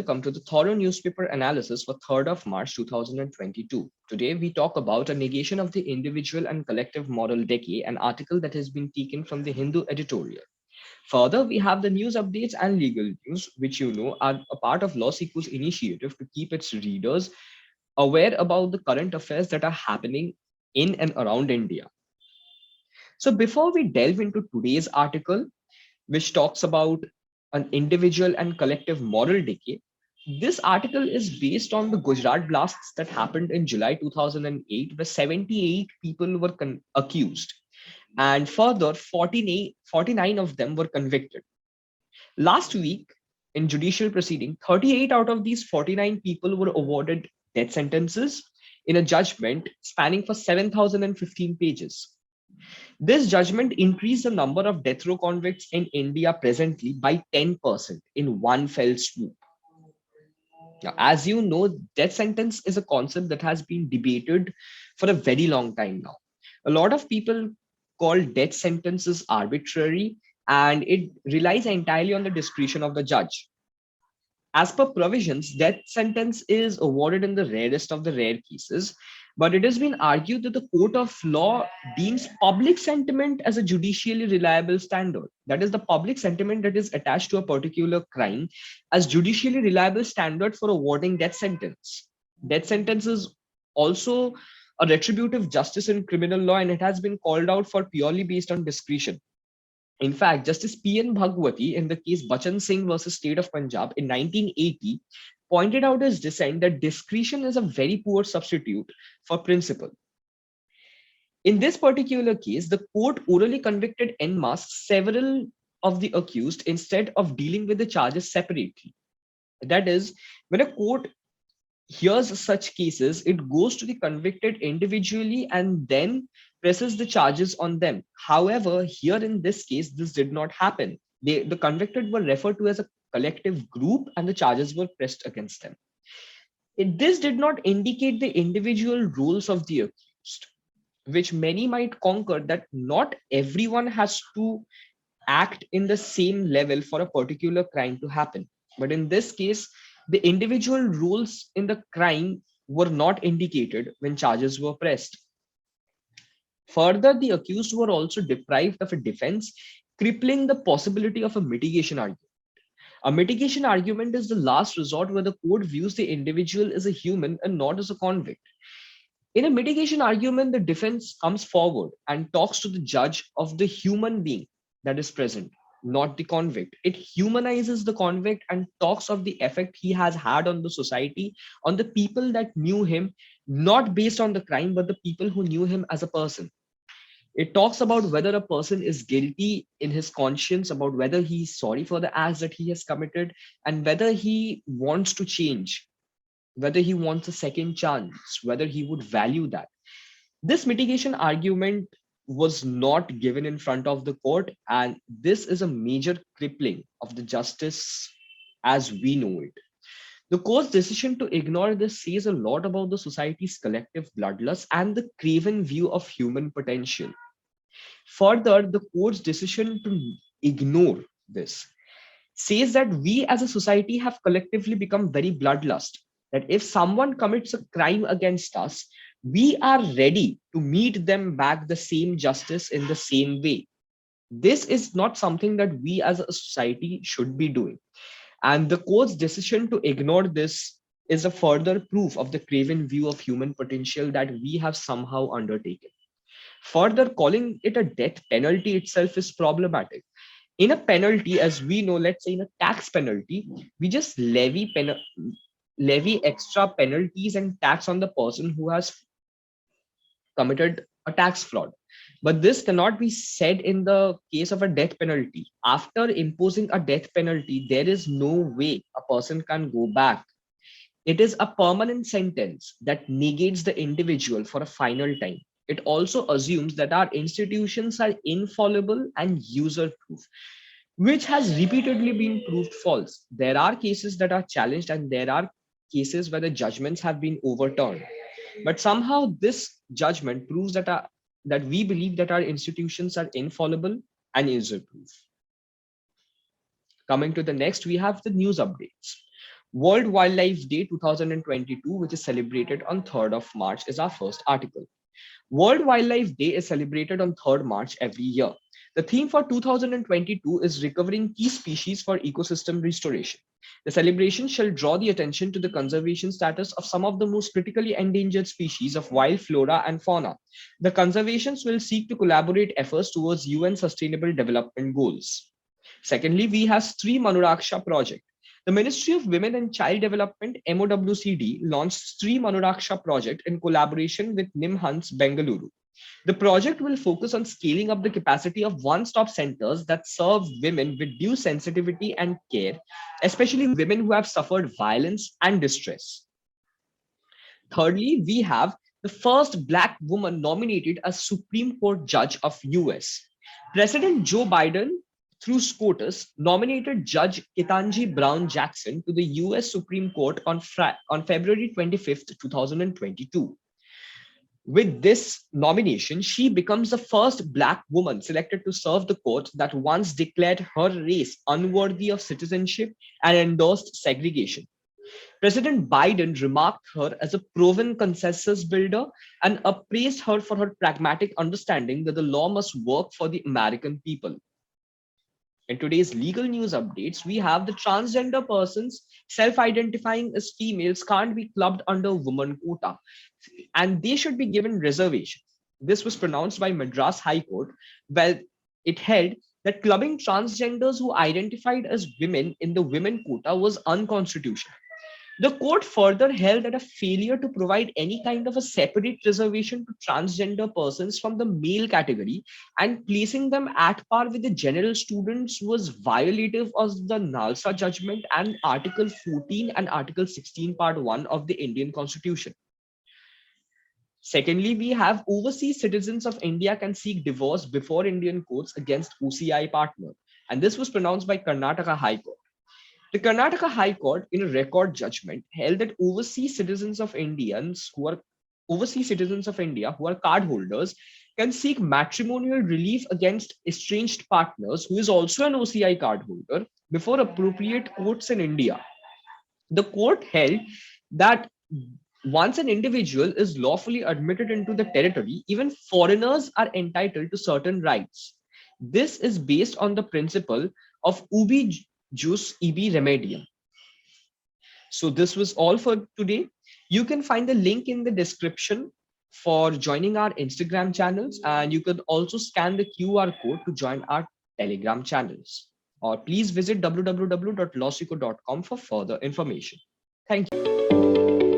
welcome to the thorough newspaper analysis for 3rd of March 2022. Today, we talk about a negation of the individual and collective moral decay, an article that has been taken from the Hindu editorial. Further, we have the news updates and legal news, which are a part of LawSikho's initiative to keep its readers aware about the current affairs that are happening in and around India. So before we delve into today's article, which talks about an individual and collective moral decay. This article is based on the Gujarat blasts that happened in July 2008, where 78 people were accused, and further 49 of them were convicted. Last week, in judicial proceeding, 38 out of these 49 people were awarded death sentences in a judgment spanning for 7,015 pages. This judgment increased the number of death row convicts in India presently by 10% in one fell swoop. Now, as you know, death sentence is a concept that has been debated for a very long time now. A lot of people call death sentences arbitrary, and it relies entirely on the discretion of the judge. As per provisions, death sentence is awarded in the rarest of the rare cases, but it has been argued that the court of law deems public sentiment as a judicially reliable standard. That is, the public sentiment that is attached to a particular crime as judicially reliable standard for awarding death sentence. Death sentence is also a retributive justice in criminal law, and it has been called out for purely based on discretion. In fact, Justice P.N. Bhagwati in the case Bachan Singh versus State of Punjab in 1980 pointed out his dissent that discretion is a very poor substitute for principle. In this particular case, the court orally convicted en masse several of the accused instead of dealing with the charges separately. That is, when a court hears such cases, it goes to the convicted individually and then presses the charges on them. However, here in this case, this did not happen. The convicted were referred to as a collective group and the charges were pressed against them. This did not indicate the individual roles of the accused, which many might conquer that not everyone has to act in the same level for a particular crime to happen. But in this case, the individual roles in the crime were not indicated when charges were pressed. Further, the accused were also deprived of a defense, crippling the possibility of a mitigation argument. A mitigation argument is the last resort where the court views the individual as a human and not as a convict. In a mitigation argument, the defense comes forward and talks to the judge of the human being that is present, not the convict. It humanizes the convict and talks of the effect he has had on the society, on the people that knew him, not based on the crime, but the people who knew him as a person. It talks about whether a person is guilty in his conscience, about whether he is sorry for the acts that he has committed, and whether he wants to change, whether he wants a second chance, whether he would value that. This mitigation argument was not given in front of the court, and this is a major crippling of the justice as we know it. The court's decision to ignore this says a lot about the society's collective bloodlust and the craven view of human potential. Further, the court's decision to ignore this says that we as a society have collectively become very bloodlust, that if someone commits a crime against us, we are ready to meet them back the same justice in the same way. This is not something that we as a society should be doing. And the court's decision to ignore this is a further proof of the craven view of human potential that we have somehow undertaken. Further, calling it a death penalty itself is problematic. In a penalty, as we know, let's say in a tax penalty, we just levy extra penalties and tax on the person who has committed a tax fraud. But this cannot be said in the case of a death penalty. After imposing a death penalty, there is no way a person can go back. It is a permanent sentence that negates the individual for a final time. It also assumes that our institutions are infallible and user-proof, which has repeatedly been proved false. There are cases that are challenged and there are cases where the judgments have been overturned. But somehow this judgment proves that we believe that our institutions are infallible and user-proof. Coming to the next, we have the news updates. World Wildlife Day 2022, which is celebrated on 3rd of March, is our first article. World Wildlife Day is celebrated on 3rd March every year. The theme for 2022 is recovering key species for ecosystem restoration. The celebration shall draw the attention to the conservation status of some of the most critically endangered species of wild flora and fauna. The conservations will seek to collaborate efforts towards UN Sustainable Development Goals. Secondly, we have Stree Manoraksha project. The Ministry of Women and Child Development MOWCD launched Stree Manoraksha project in collaboration with NIMHANS Bengaluru. The project will focus on scaling up the capacity of one-stop centers that serve women with due sensitivity and care, especially women who have suffered violence and distress. Thirdly, we have the first Black woman nominated as Supreme Court Judge of US. President Joe Biden, through SCOTUS, nominated Judge Ketanji Brown Jackson to the US Supreme Court on February 25th, 2022. With this nomination, she becomes the first Black woman selected to serve the court that once declared her race unworthy of citizenship and endorsed segregation. President Biden remarked her as a proven consensus builder and appraised her for her pragmatic understanding that the law must work for the American people. In today's legal news updates, we have the transgender persons self-identifying as females can't be clubbed under woman quota, and they should be given reservation. This was pronounced by Madras High Court, where it held that clubbing transgenders who identified as women in the women quota was unconstitutional. The court further held that a failure to provide any kind of a separate reservation to transgender persons from the male category and placing them at par with the general students was violative of the NALSA judgment and Article 14 and Article 16, Part 1 of the Indian Constitution. Secondly, we have overseas citizens of India can seek divorce before Indian courts against OCI partner. And this was pronounced by Karnataka High Court. The Karnataka High Court, in a record judgment, held that overseas citizens of India who are card holders can seek matrimonial relief against estranged partners who is also an OCI card holder before appropriate courts in India. The court held that once an individual is lawfully admitted into the territory, even foreigners are entitled to certain rights. This is based on the principle of ubi jus ibi remedium. So this was all for today. You can find the link in the description for joining our Instagram channels, and you can also scan the QR code to join our Telegram channels. Or please visit www.lawsikho.com for further information. Thank you.